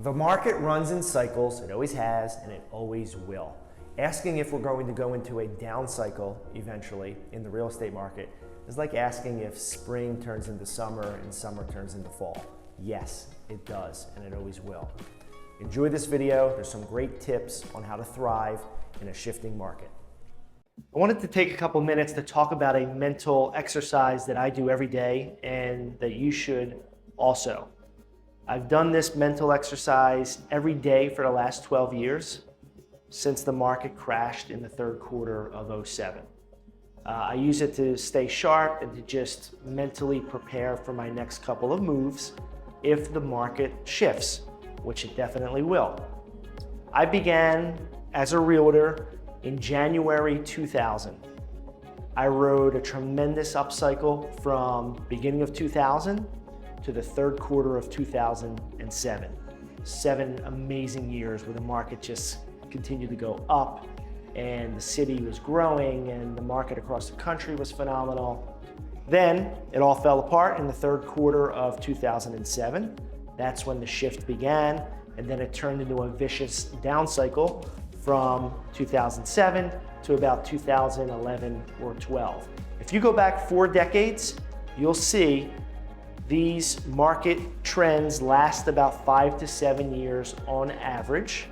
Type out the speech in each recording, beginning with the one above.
The market runs in cycles, it always has, and it always will. Asking if we're going to go into a down cycle eventually in the real estate market is like asking if spring turns into summer and summer turns into fall. Yes, it does, and it always will. Enjoy this video. There's some great tips on how to thrive in a shifting market. I wanted to take a couple minutes to talk about a mental exercise that I do every day and that you should also. I've done this mental exercise every day for the last 12 years since the market crashed in the third quarter of 2007. I use it to stay sharp and to just mentally prepare for my next couple of moves if the market shifts, which it definitely will. I began as a realtor in January 2000. I rode a tremendous upcycle from beginning of 2000 to the third quarter of 2007. 7 amazing years where the market just continued to go up and the city was growing and the market across the country was phenomenal. Then it all fell apart in the third quarter of 2007. That's when the shift began, and then it turned into a vicious down cycle from 2007 to about 2011 or 12. If you go back 4 decades, you'll see these market trends last about 5 to 7 years on average,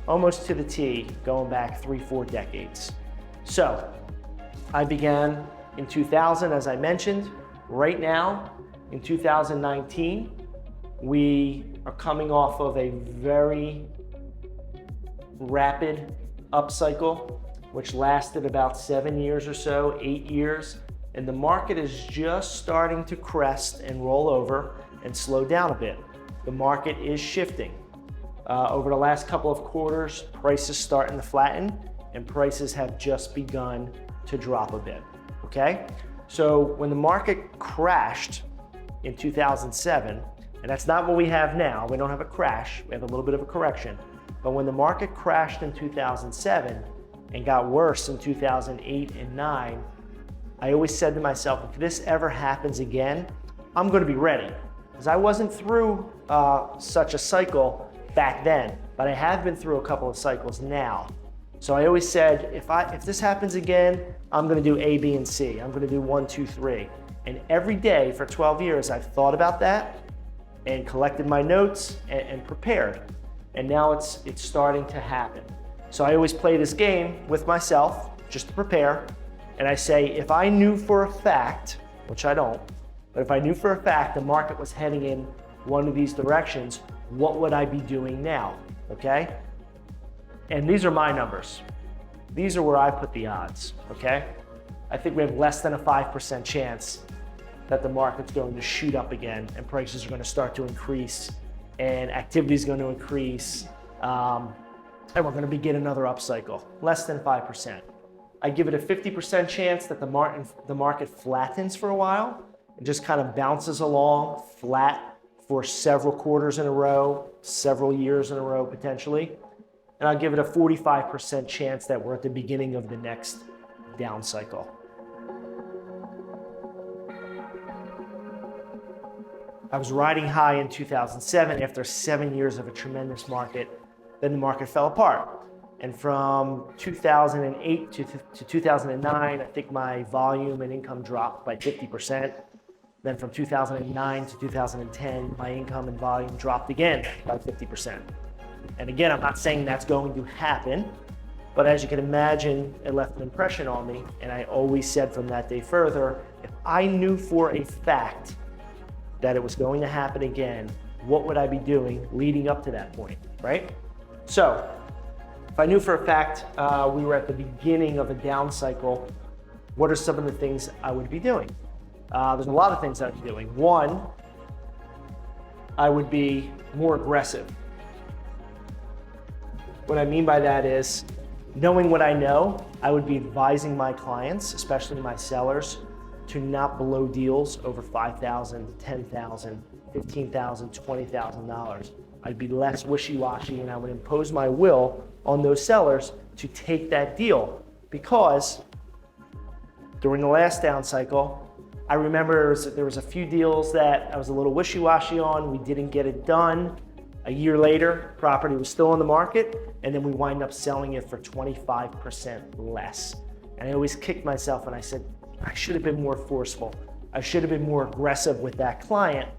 almost to the T, going back 3-4 decades. So I began in 2000, as I mentioned. Right now, in 2019, we are coming off of a very rapid upcycle, which lasted about 7 years or so, 8 years. And the market is just starting to crest and roll over and slow down a bit. The market is shifting. Over the last couple of quarters, prices starting to flatten and prices have just begun to drop a bit, okay? So when the market crashed in 2007, and that's not what we have now, we don't have a crash, we have a little bit of a correction, but when the market crashed in 2007 and got worse in 2008 and 9, I always said to myself, if this ever happens again, I'm gonna be ready. Because I wasn't through such a cycle back then, but I have been through a couple of cycles now. So I always said, if this happens again, I'm gonna do A, B, and C. I'm gonna do 1, 2, 3. And every day for 12 years, I've thought about that and collected my notes and prepared. And now it's starting to happen. So I always play this game with myself just to prepare. And I say, if I knew for a fact, which I don't, but if I knew for a fact the market was heading in one of these directions, what would I be doing now, okay? And these are my numbers. These are where I put the odds, okay? I think we have less than a 5% chance that the market's going to shoot up again and prices are going to start to increase and activity is going to increase and we're going to begin another upcycle. Less than 5%. I give it a 50% chance that the market flattens for a while and just kind of bounces along flat for several quarters in a row, several years in a row potentially. And I'll give it a 45% chance that we're at the beginning of the next down cycle. I was riding high in 2007 after 7 years of a tremendous market. Then the market fell apart. And from 2008 to 2009, I think my volume and income dropped by 50%. Then from 2009 to 2010, my income and volume dropped again by 50%. And again, I'm not saying that's going to happen, but as you can imagine, it left an impression on me. And I always said from that day further, if I knew for a fact that it was going to happen again, what would I be doing leading up to that point, right? So, if I knew for a fact we were at the beginning of a down cycle, what are some of the things I would be doing? There's a lot of things I would be doing. One, I would be more aggressive. What I mean by that is, knowing what I know, I would be advising my clients, especially my sellers, to not blow deals over $5,000, $10,000, $15,000, $20,000. I'd be less wishy-washy and I would impose my will on those sellers to take that deal, because during the last down cycle, I remember there was a few deals that I was a little wishy-washy on. We didn't get it done. A year later, property was still on the market, and then we wind up selling it for 25% less. And I always kicked myself and I said, I should have been more forceful. I should have been more aggressive with that client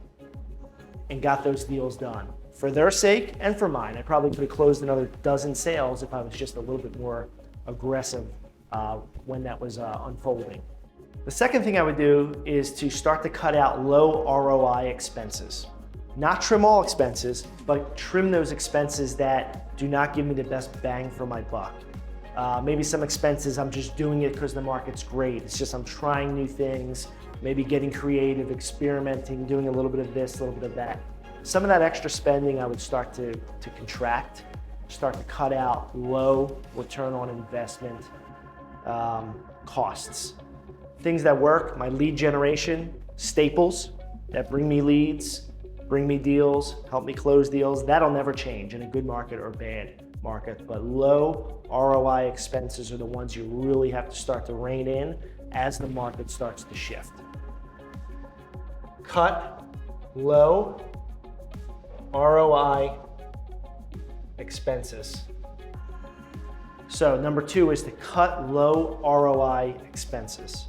and got those deals done. For their sake and for mine, I probably could have closed another dozen sales if I was just a little bit more aggressive when that was unfolding. The second thing I would do is to start to cut out low ROI expenses. Not trim all expenses, but trim those expenses that do not give me the best bang for my buck. Maybe some expenses, I'm just doing it because the market's great. It's just I'm trying new things, maybe getting creative, experimenting, doing a little bit of this, a little bit of that. Some of that extra spending I would start to contract, start to cut out low return on investment costs. Things that work, my lead generation, staples that bring me leads, bring me deals, help me close deals. That'll never change in a good market or bad market, but low ROI expenses are the ones you really have to start to rein in as the market starts to shift. Cut low ROI expenses. So number 2 is to cut low ROI expenses.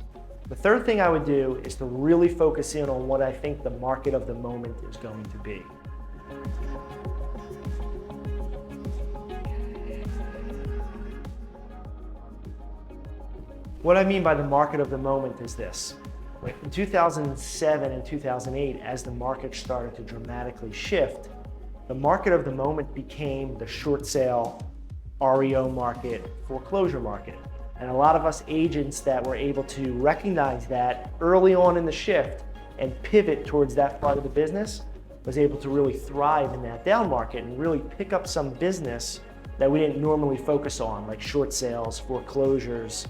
The third thing I would do is to really focus in on what I think the market of the moment is going to be. What I mean by the market of the moment is this. In 2007 and 2008, as the market started to dramatically shift, the market of the moment became the short sale, REO market, foreclosure market. And a lot of us agents that were able to recognize that early on in the shift and pivot towards that part of the business was able to really thrive in that down market and really pick up some business that we didn't normally focus on, like short sales, foreclosures,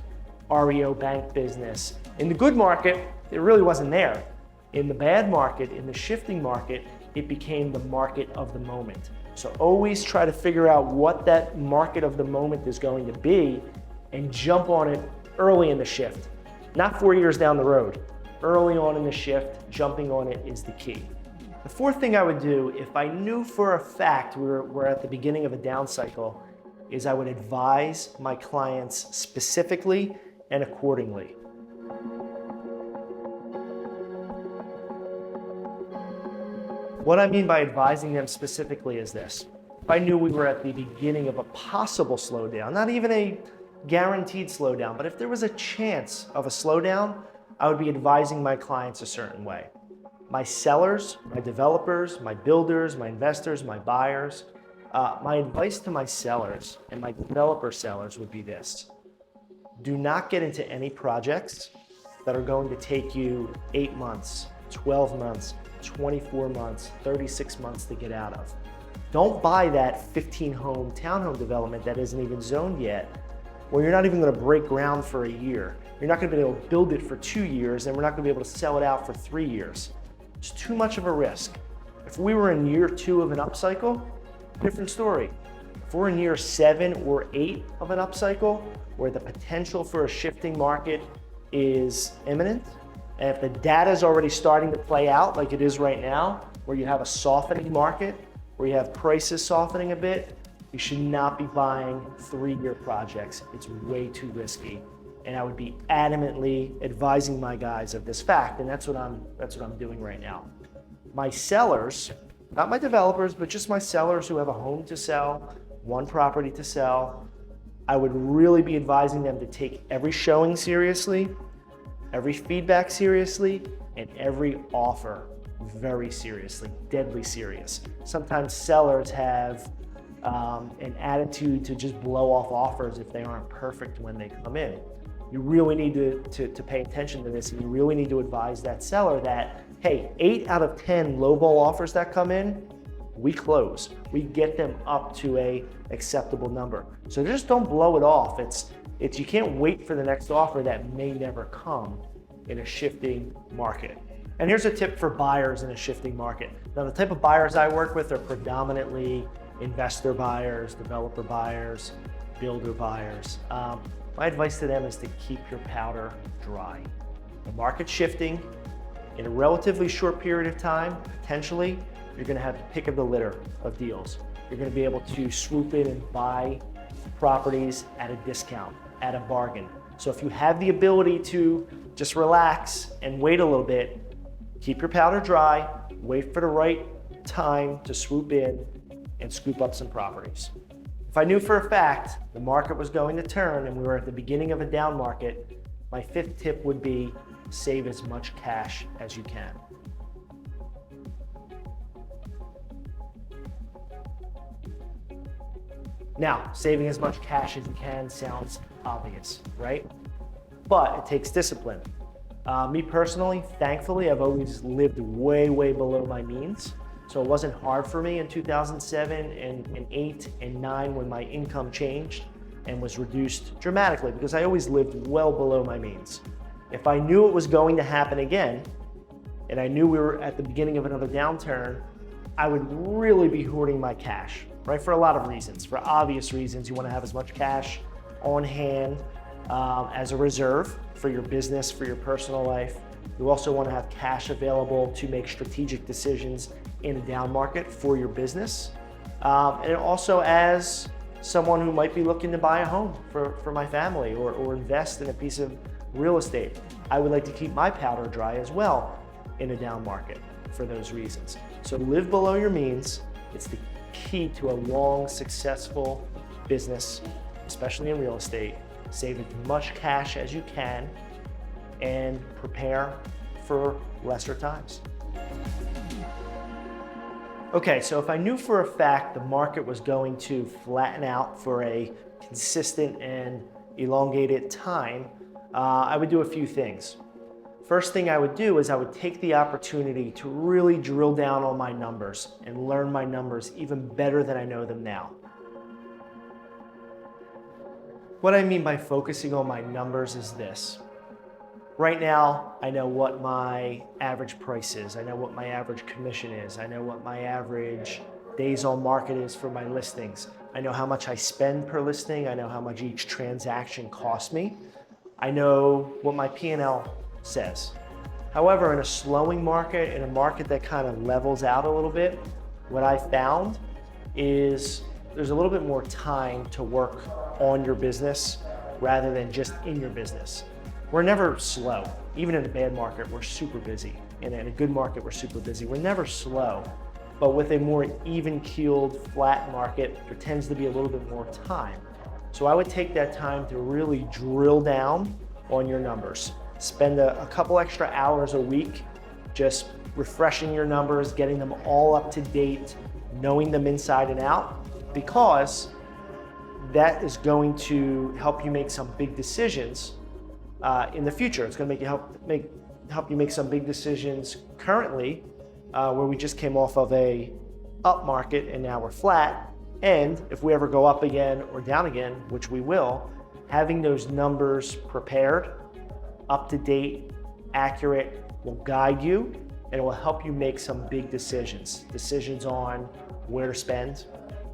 REO bank business. In the good market, it really wasn't there. In the bad market, in the shifting market, it became the market of the moment. So always try to figure out what that market of the moment is going to be and jump on it early in the shift, not 4 years down the road. Early on in the shift, jumping on it is the key. The fourth thing I would do, if I knew for a fact we're at the beginning of a down cycle, is I would advise my clients specifically and accordingly. What I mean by advising them specifically is this. If I knew we were at the beginning of a possible slowdown, not even a guaranteed slowdown, but if there was a chance of a slowdown, I would be advising my clients a certain way. My sellers, my developers, my builders, my investors, my buyers, my advice to my sellers and my developer sellers would be this. Do not get into any projects that are going to take you 8 months, 12 months, 24 months, 36 months to get out of. Don't buy that 15-home townhome development that isn't even zoned yet, where you're not even going to break ground for a year. You're not going to be able to build it for 2 years, and we're not going to be able to sell it out for 3 years. It's too much of a risk. If we were in year 2 of an upcycle, different story. If we're in year 7 or 8 of an upcycle, where the potential for a shifting market is imminent, and if the data is already starting to play out like it is right now, where you have a softening market, where you have prices softening a bit, you should not be buying 3-year projects. It's way too risky. And I would be adamantly advising my guys of this fact, and that's what I'm doing right now. My sellers, not my developers, but just my sellers who have a home to sell, one property to sell, I would really be advising them to take every showing seriously, every feedback seriously, and every offer very seriously, deadly serious. Sometimes sellers have an attitude to just blow off offers if they aren't perfect when they come in. You really need to pay attention to this, and you really need to advise that seller that, hey, 8 out of 10 lowball offers that come in, we close. We get them up to a acceptable number. So just don't blow it off. You can't wait for the next offer that may never come in a shifting market. And here's a tip for buyers in a shifting market. Now, the type of buyers I work with are predominantly investor buyers, developer buyers, builder buyers. My advice to them is to keep your powder dry. The market's shifting in a relatively short period of time, potentially. you're gonna have the pick of the litter of deals. You're gonna be able to swoop in and buy properties at a discount, at a bargain. So if you have the ability to just relax and wait a little bit, keep your powder dry, wait for the right time to swoop in and scoop up some properties. If I knew for a fact the market was going to turn and we were at the beginning of a down market, my fifth tip would be save as much cash as you can. Now, saving as much cash as you can sounds obvious, right? But it takes discipline. Me personally, thankfully, I've always lived way, way below my means. So it wasn't hard for me in 2007 and 8 and 9 when my income changed and was reduced dramatically because I always lived well below my means. If I knew it was going to happen again, and I knew we were at the beginning of another downturn, I would really be hoarding my cash, right? For a lot of reasons. For obvious reasons, you want to have as much cash on hand as a reserve for your business, for your personal life. You also want to have cash available to make strategic decisions in a down market for your business. And also as someone who might be looking to buy a home for my family or invest in a piece of real estate. I would like to keep my powder dry as well in a down market for those reasons. So live below your means. It's the key to a long, successful business, especially in real estate. Save as much cash as you can and prepare for lesser times. Okay, so if I knew for a fact the market was going to flatten out for a consistent and elongated time, I would do a few things. First thing I would do is I would take the opportunity to really drill down on my numbers and learn my numbers even better than I know them now. What I mean by focusing on my numbers is this. Right now, I know what my average price is. I know what my average commission is. I know what my average days on market is for my listings. I know how much I spend per listing. I know how much each transaction costs me. I know what my P&L says. However, in a slowing market, in a market that kind of levels out a little bit, what I found is there's a little bit more time to work on your business rather than just in your business. We're never slow. Even in a bad market, we're super busy. And in a good market, we're super busy. We're never slow. But with a more even-keeled, flat market, there tends to be a little bit more time. So I would take that time to really drill down on your numbers. Spend a couple extra hours a week just refreshing your numbers, getting them all up to date, knowing them inside and out, because that is going to help you make some big decisions in the future. It's going to help you make some big decisions currently, where we just came off of a up market and now we're flat. And if we ever go up again or down again, which we will, having those numbers prepared, up to date, accurate, will guide you and it will help you make some big decisions. Decisions on where to spend,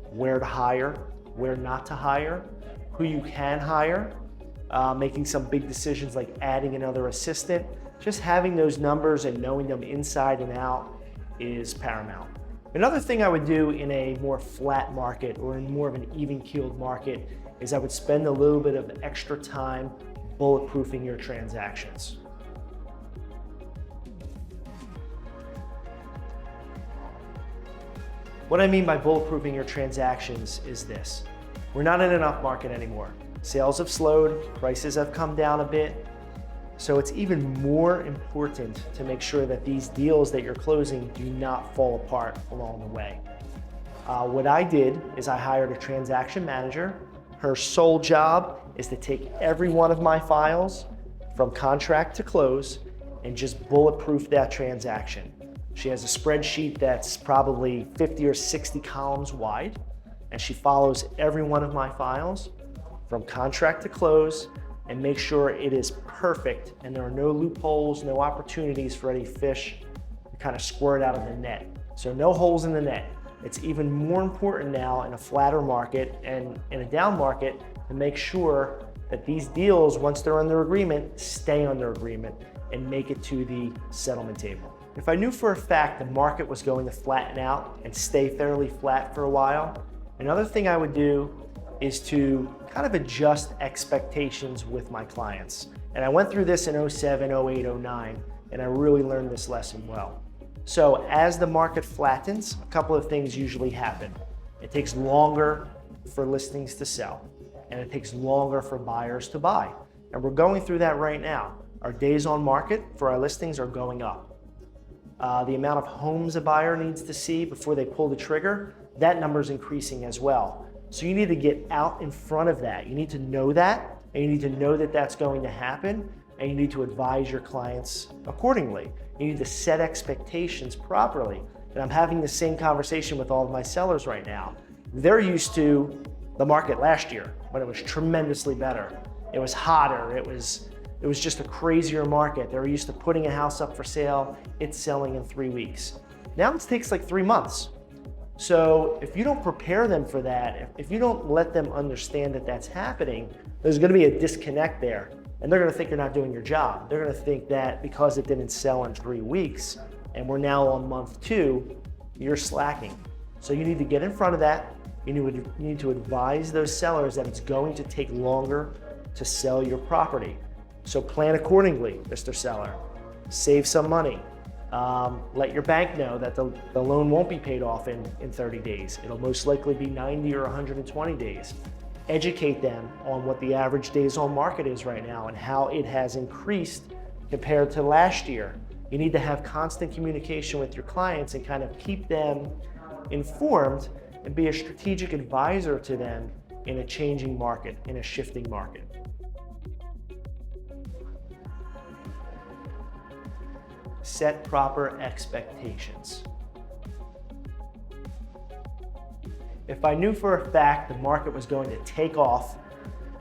where to hire, where not to hire, who you can hire, making some big decisions like adding another assistant. Just having those numbers and knowing them inside and out is paramount. Another thing I would do in a more flat market or in more of an even-keeled market is I would spend a little bit of extra time bulletproofing your transactions. What I mean by bulletproofing your transactions is this. We're not in an up market anymore. Sales have slowed, prices have come down a bit. So it's even more important to make sure that these deals that you're closing do not fall apart along the way. What I did is I hired a transaction manager. Her sole job is to take every one of my files from contract to close and just bulletproof that transaction. She has a spreadsheet that's probably 50 or 60 columns wide, and she follows every one of my files from contract to close and make sure it is perfect and there are no loopholes, no opportunities for any fish to kind of squirt out of the net. So no holes in the net. It's even more important now in a flatter market and in a down market to make sure that these deals, once they're under agreement, stay under agreement and make it to the settlement table. If I knew for a fact the market was going to flatten out and stay fairly flat for a while, another thing I would do is to kind of adjust expectations with my clients. And I went through this in 07, 08, 09, and I really learned this lesson well. So as the market flattens, a couple of things usually happen. It takes longer for listings to sell, and it takes longer for buyers to buy. And we're going through that right now. Our days on market for our listings are going up. The amount of homes a buyer needs to see before they pull the trigger, that number is increasing as well. So you need to get out in front of that. You need to know that, and you need to know that that's going to happen, and you need to advise your clients accordingly. You need to set expectations properly. And I'm having the same conversation with all of my sellers right now. They're used to the market last year when it was tremendously better. It was hotter, it was just a crazier market. They were used to putting a house up for sale, it's selling in 3 weeks. Now it takes like 3 months. So if you don't prepare them for that, if you don't let them understand that that's happening, there's gonna be a disconnect there. And they're gonna think you're not doing your job. They're gonna think that because it didn't sell in 3 weeks, and we're now on month 2, you're slacking. So you need to get in front of that. You need to advise those sellers that it's going to take longer to sell your property. So plan accordingly, Mr. Seller. Save some money. Let your bank know that the loan won't be paid off in 30 days. It'll most likely be 90 or 120 days. Educate them on what the average days on market is right now and how it has increased compared to last year. You need to have constant communication with your clients and kind of keep them informed and be a strategic advisor to them in a changing market, in a shifting market. Set proper expectations. If I knew for a fact the market was going to take off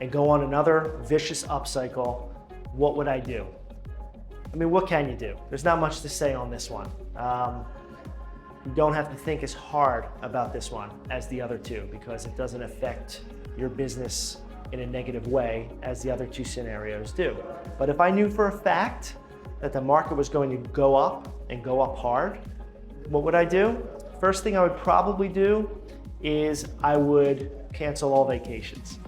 and go on another vicious upcycle, what would I do? I mean, what can you do? There's not much to say on this one. You don't have to think as hard about this one as the other two because it doesn't affect your business in a negative way as the other two scenarios do. But if I knew for a fact that the market was going to go up and go up hard, what would I do? First thing I would probably do is I would cancel all vacations.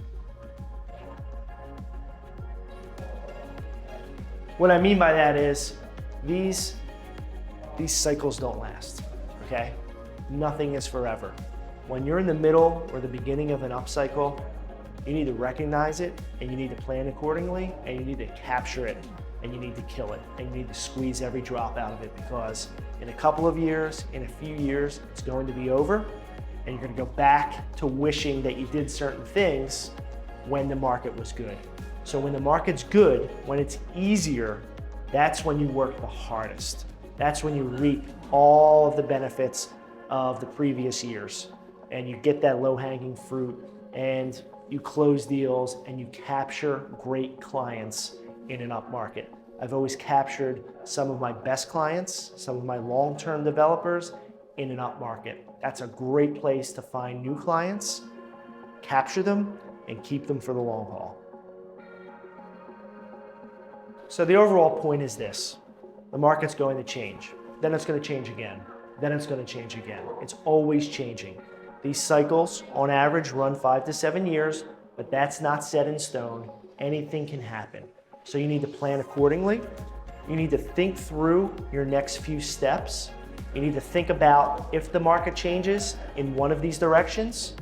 What I mean by that is these cycles don't last, okay? Nothing is forever. When you're in the middle or the beginning of an upcycle, you need to recognize it and you need to plan accordingly and you need to capture it and you need to kill it and you need to squeeze every drop out of it because in a couple of years, in a few years, it's going to be over and you're gonna go back to wishing that you did certain things when the market was good. So when the market's good, when it's easier, that's when you work the hardest. That's when you reap all of the benefits of the previous years and you get that low-hanging fruit and you close deals and you capture great clients in an up market. I've always captured some of my best clients, some of my long-term developers in an up market. That's a great place to find new clients, capture them, and keep them for the long haul. So the overall point is this: the market's going to change, then it's going to change again, then it's going to change again. It's always changing. These cycles, on average, run 5 to 7 years, but that's not set in stone. Anything can happen. So you need to plan accordingly. You need to think through your next few steps. You need to think about if the market changes in one of these directions,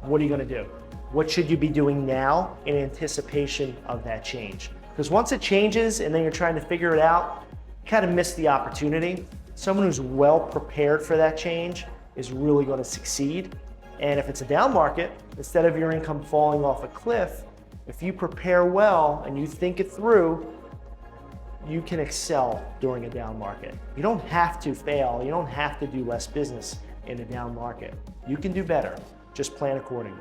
what are you going to do? What should you be doing now in anticipation of that change? Because once it changes and then you're trying to figure it out, you kind of miss the opportunity. Someone who's well prepared for that change is really going to succeed. And if it's a down market, instead of your income falling off a cliff, if you prepare well and you think it through, you can excel during a down market. You don't have to fail. You don't have to do less business in a down market. You can do better. Just plan accordingly.